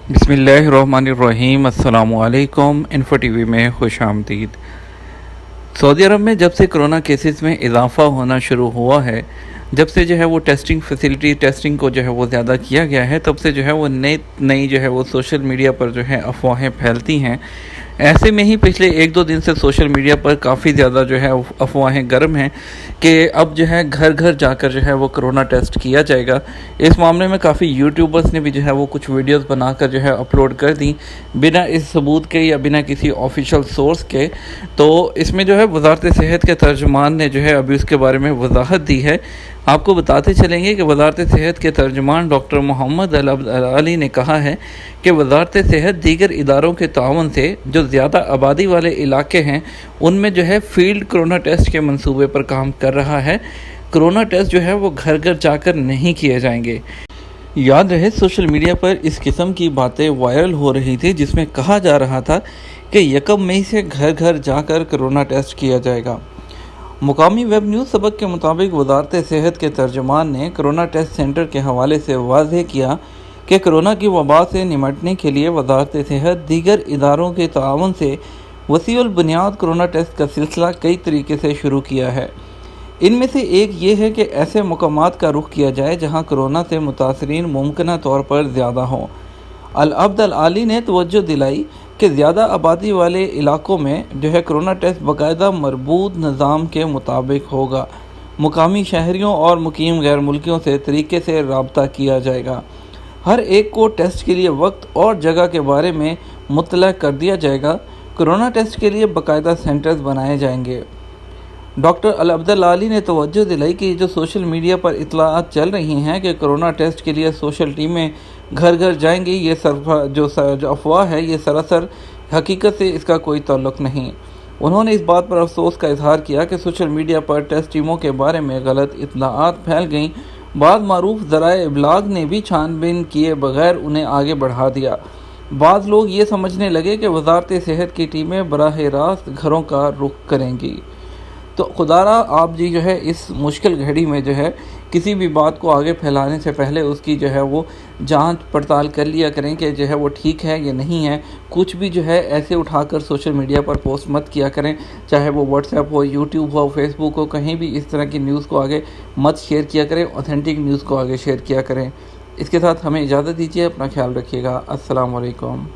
बिस्मिल्लाहिर्रहमानिर्रहीम। अस्सलामु अलैकुम। इन्फो टीवी में खुश आमदीद। सऊदी अरब में जब से कोरोना केसेस में इजाफ़ा होना शुरू हुआ है, जब से जो है वो टेस्टिंग फैसिलिटी टेस्टिंग को जो है वो ज़्यादा किया गया है, तब से जो है वो नई नई जो है वो सोशल मीडिया पर जो है अफवाहें फैलती हैं। ऐसे में ही पिछले एक दो दिन से सोशल मीडिया पर काफ़ी ज़्यादा जो है अफवाहें गर्म हैं कि अब जो है घर घर जाकर जो है वो कोरोना टेस्ट किया जाएगा। इस मामले में काफ़ी यूट्यूबर्स ने भी जो है वो कुछ वीडियोस बनाकर जो है अपलोड कर दी, बिना इस सबूत के या बिना किसी ऑफिशियल सोर्स के। तो इसमें जो है वजारत सेहत के तर्जुमान ने जो है अभी उसके बारे में वजाहत दी है। आपको बताते चलेंगे कि वजारत सेहत के तर्जुमान डॉक्टर मोहम्मद अल अब्दुल आली ने कहा है कि वजारत सेहत दीगर इदारों के तावन से जो ज़्यादा आबादी वाले इलाके हैं उनमें जो है फील्ड कोरोना टेस्ट के मंसूबे पर काम कर रहा है। कोरोना टेस्ट जो है वो घर घर जाकर नहीं किए जाएंगे। याद रहे, सोशल मीडिया पर इस किस्म की बातें वायरल हो रही थी जिसमें कहा जा रहा था कि 1 मई से घर घर जाकर कोरोना टेस्ट किया जाएगा। मुकामी वेब न्यूज़ सबक के मुताबिक वजारत सेहत के तर्जुमान ने कोरोना टेस्ट सेंटर के हवाले से वाज़ेह किया कि कोरोना की वबा से निमटने के लिए वजारत सेहत दीगर इदारों के तावन से वसीउल बुनियाद कोरोना टेस्ट का सिलसिला कई तरीके से शुरू किया है। इनमें से एक ये है कि ऐसे मकामात का रुख किया जाए जहां कोरोना से मुतासरीन मुमकिन तौर पर ज़्यादा हों। अल अब्दुल आली ने तवज्जो दिलाई कि ज़्यादा आबादी वाले इलाकों में जो है कोरोना टेस्ट बाकायदा मरबूत निज़ाम के मुताबिक होगा। मुकामी शहरियों और मुकीम गैर मुल्कियों से तरीके से रब्ता किया जाएगा। हर एक को टेस्ट के लिए वक्त और जगह के बारे में मुत्तला कर दिया जाएगा। कोरोना टेस्ट के लिए बाकायदा सेंटर्स बनाए जाएंगे। डॉक्टर अल अब्दुल आली ने तवज्जो दिलाई कि जो सोशल मीडिया पर इतलात चल रही हैं कि कोरोना टेस्ट के लिए सोशल टीमें घर घर जाएंगी, ये जो अफवाह है, ये सरासर हकीकत से इसका कोई ताल्लुक़ नहीं। उन्होंने इस बात पर अफसोस का इजहार किया कि सोशल मीडिया पर टेस्ट टीमों के बारे में गलत इतलात फैल गईं। बाद मारूफ ज़राए इबलाग ने भी छानबीन किए बगैर उन्हें आगे बढ़ा दिया। बाज़ लोग ये समझने लगे कि वजारत सेहत की टीमें बराह रास्त घरों का रुख करेंगी। तो खुदारा आप जी जो है इस मुश्किल घड़ी में जो है किसी भी बात को आगे फैलाने से पहले उसकी जो है वो जांच पड़ताल कर लिया करें कि जो है वो ठीक है या नहीं है। कुछ भी जो है ऐसे उठाकर सोशल मीडिया पर पोस्ट मत किया करें, चाहे वो व्हाट्सएप हो, यूट्यूब हो, फेसबुक हो, कहीं भी इस तरह की न्यूज़ को आगे मत शेयर किया करें। ऑथेंटिक न्यूज़ को आगे शेयर किया करें। इसके साथ हमें इजाज़त दीजिए। अपना ख्याल रखिएगा। अस्सलाम वालेकुम।